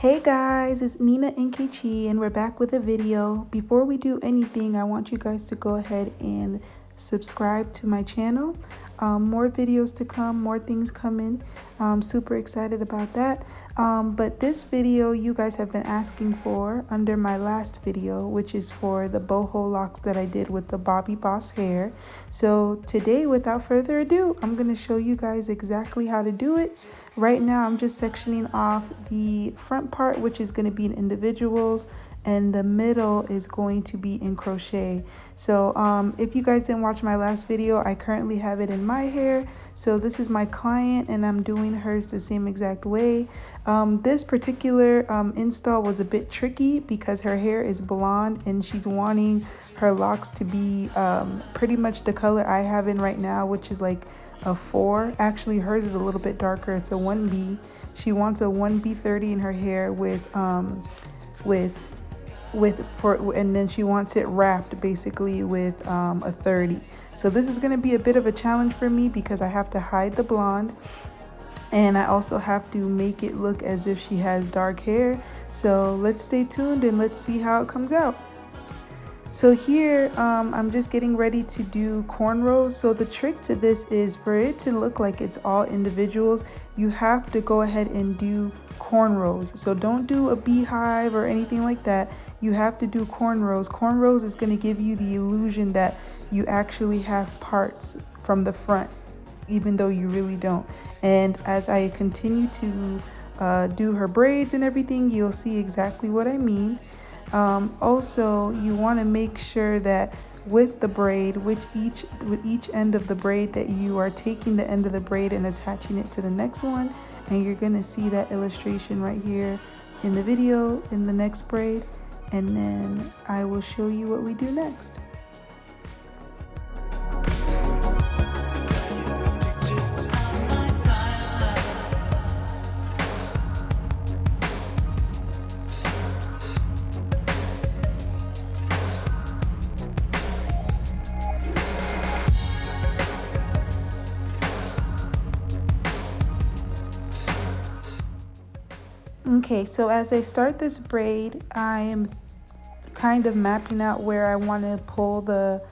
Hey guys, it's Nina Nkechi and we're back with a video. Before we do anything, I want you guys to go ahead and subscribe to my channel. More videos to come, more things coming. I'm super excited about that. But this video you guys have been asking for under my last video, which is for the boho locks that I did with the Bobbi Boss hair. So today, without further ado, I'm going to show you guys exactly how to do it. Right now, I'm just sectioning off the front part, which is going to be in individuals, and the middle is going to be in crochet. So if you guys didn't watch my last video, I currently have it in my hair. So this is my client and I'm doing hers the same exact way. This particular install was a bit tricky because her hair is blonde and she's wanting her locks to be pretty much the color I have in right now, which is like a 4. Actually, hers is a little bit darker. It's a 1B. She wants a 1B30 in her hair and then she wants it wrapped basically with a 30. So this is going to be a bit of a challenge for me because I have to hide the blonde and I also have to make it look as if she has dark hair. So let's stay tuned and let's see how it comes out. So here I'm just getting ready to do cornrows. So the trick to this is for it to look like it's all individuals, you have to go ahead and do cornrows. So don't do a beehive or anything like that. You have to do cornrows. Cornrows is going to give you the illusion that you actually have parts from the front, even though you really don't. And as I continue to do her braids and everything, you'll see exactly what I mean. Also, you want to make sure that with the braid, with each end of the braid, that you are taking the end of the braid and attaching it to the next one. And you're going to see that illustration right here in the video in the next braid. And then I will show you what we do next. Okay, so as I start this braid, I am kind of mapping out where I want to pull the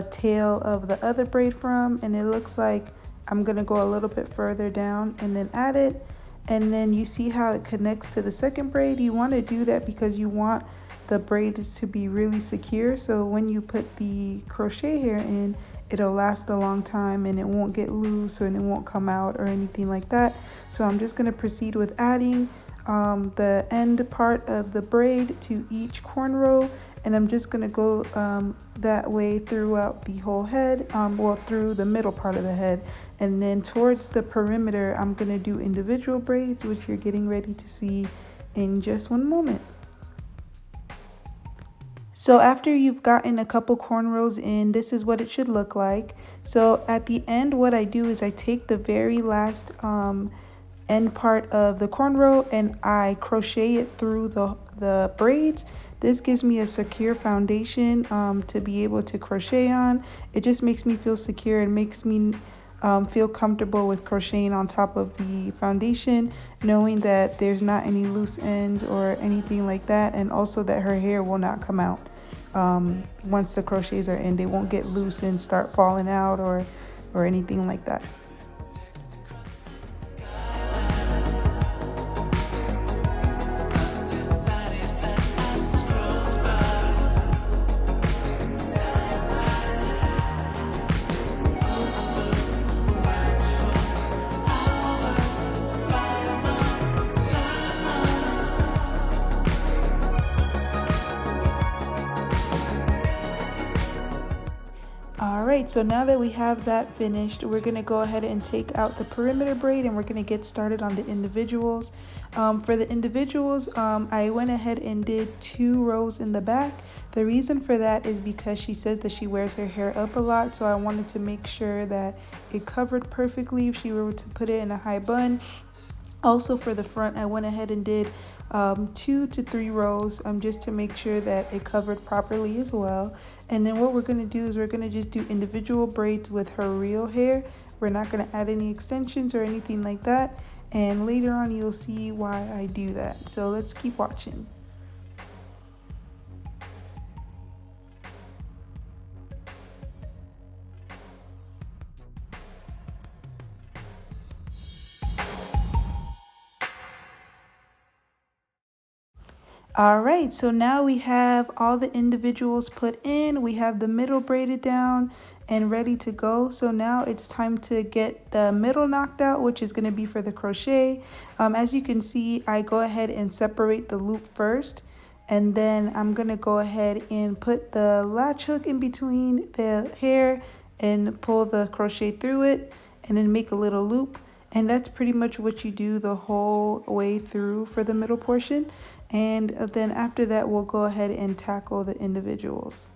tail of the other braid from, and it looks like I'm going to go a little bit further down and then add it. And then you see how it connects to the second braid. You want to do that because you want the braids to be really secure, so when you put the crochet hair in, it'll last a long time and it won't get loose or it won't come out or anything like that. So I'm just going to proceed with adding the end part of the braid to each cornrow, and I'm just going to go that way throughout the whole head, well, through the middle part of the head, and then towards the perimeter I'm going to do individual braids, which you're getting ready to see in just one moment. So after you've gotten a couple cornrows in, this is what it should look like. So at the end, what I do is I take the very last end part of the cornrow and I crochet it through the braids. This gives me a secure foundation to be able to crochet on. It just makes me feel secure and makes me feel comfortable with crocheting on top of the foundation, knowing that there's not any loose ends or anything like that, and also that her hair will not come out once the crochets are in. They won't get loose and start falling out or anything like that. Alright, so now that we have that finished, we're going to go ahead and take out the perimeter braid and we're going to get started on the individuals. For the individuals, I went ahead and did 2 rows in the back. The reason for that is because she said that she wears her hair up a lot, so I wanted to make sure that it covered perfectly if she were to put it in a high bun. Also for the front, I went ahead and did 2 to 3 rows just to make sure that it covered properly as well. And then what we're going to do is we're going to just do individual braids with her real hair. We're not going to add any extensions or anything like that. and later on you'll see why I do that. So let's keep watching. All right, so now we have all the individuals put in. We have the middle braided down and ready to go. So now it's time to get the middle knocked out, which is going to be for the crochet. As you can see, I go ahead and separate the loop first, and then I'm going to go ahead and put the latch hook in between the hair and pull the crochet through it, and then make a little loop. And that's pretty much what you do the whole way through for the middle portion. And then after that, we'll go ahead and tackle the individuals.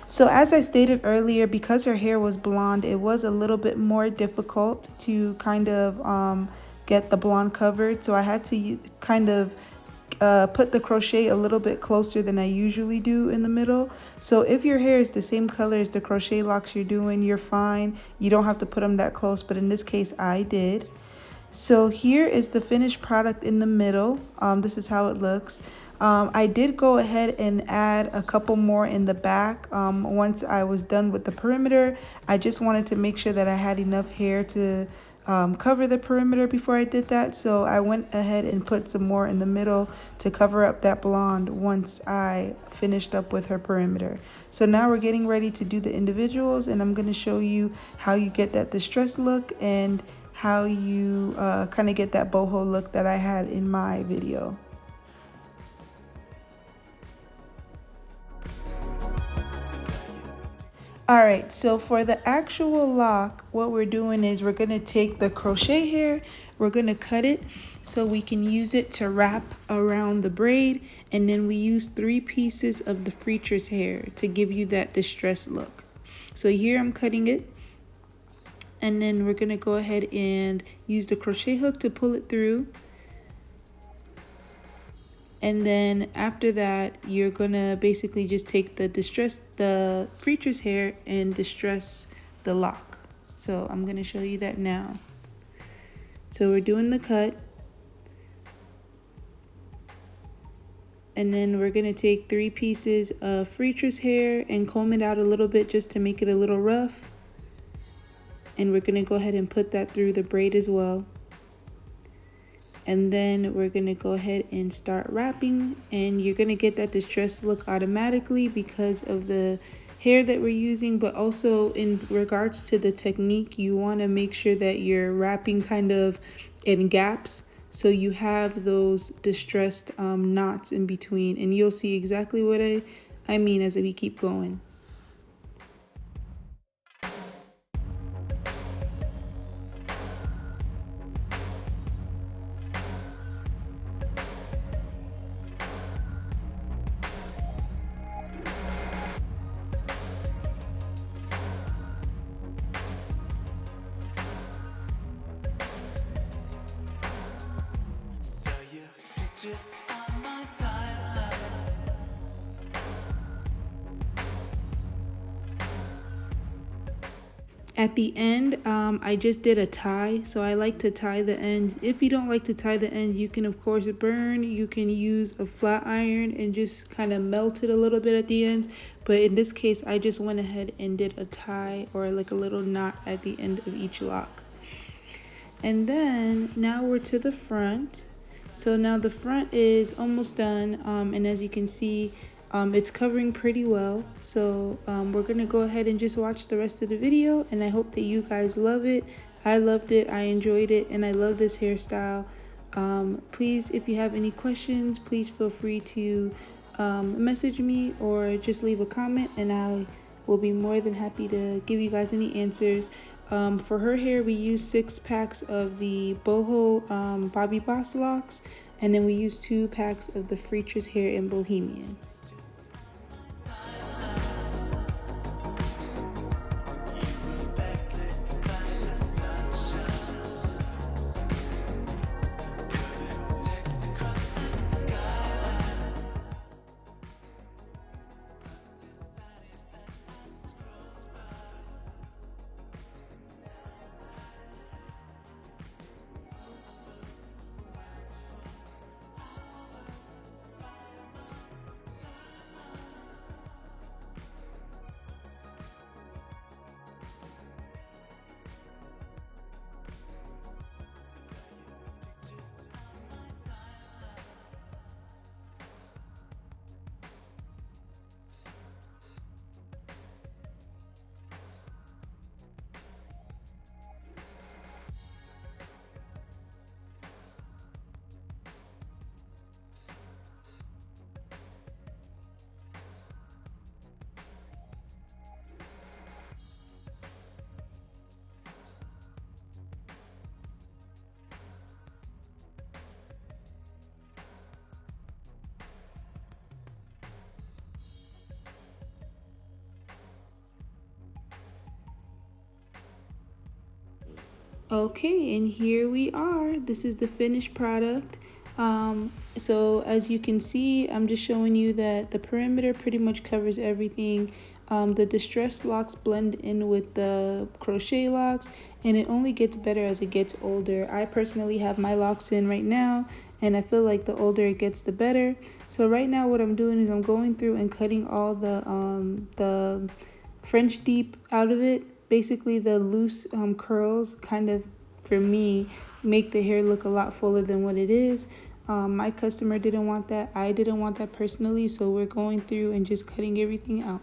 So as I stated earlier, because her hair was blonde, it was a little bit more difficult to kind of get the blonde covered. So I had to kind of put the crochet a little bit closer than I usually do in the middle. So if your hair is the same color as the crochet locks you're doing, you're fine. You don't have to put them that close, but in this case I did. So here is the finished product in the middle. This is how it looks. I did go ahead and add a couple more in the back. Once I was done with the perimeter, I just wanted to make sure that I had enough hair to cover the perimeter before I did that. So I went ahead and put some more in the middle to cover up that blonde once I finished up with her perimeter. So now we're getting ready to do the individuals, and I'm going to show you how you get that distressed look and how you kind of get that boho look that I had in my video. All right, so for the actual lock, what we're doing is we're gonna take the crochet hair, we're gonna cut it so we can use it to wrap around the braid, and then we use 3 pieces of the freetress hair to give you that distressed look. So here I'm cutting it, and then we're gonna go ahead and use the crochet hook to pull it through. And then after that, you're gonna basically just take the freetress hair and distress the lock. So I'm gonna show you that now. So we're doing the cut. And then we're gonna take 3 pieces of freetress hair and comb it out a little bit just to make it a little rough. And we're gonna go ahead and put that through the braid as well. And then we're gonna go ahead and start wrapping, and you're gonna get that distressed look automatically because of the hair that we're using, but also in regards to the technique, you wanna make sure that you're wrapping kind of in gaps so you have those distressed knots in between, and you'll see exactly what I mean as we keep going. At the end, I just did a tie, so I like to tie the ends. If you don't like to tie the ends, you can of course burn. You can use a flat iron and just kind of melt it a little bit at the ends. But in this case, I just went ahead and did a tie or like a little knot at the end of each lock. And then now we're to the front. So now the front is almost done, and as you can see, it's covering pretty well. So we're gonna go ahead and just watch the rest of the video, and I hope that you guys love it. I loved it, I enjoyed it, and I love this hairstyle. Please, if you have any questions, please feel free to message me or just leave a comment, and we'll be more than happy to give you guys any answers. For her hair, we use 6 packs of the Boho Bobbi Boss Locs, and then we use 2 packs of the freetress hair in Bohemian. Okay, and here we are. This is the finished product. So as you can see, I'm just showing you that the perimeter pretty much covers everything. The distressed locks blend in with the crochet locks, and it only gets better as it gets older. I personally have my locks in right now, and I feel like the older it gets, the better. So right now what I'm doing is I'm going through and cutting all the French deep out of it. Basically the loose curls kind of, for me, make the hair look a lot fuller than what it is. My customer didn't want that. I didn't want that personally, so we're going through and just cutting everything out.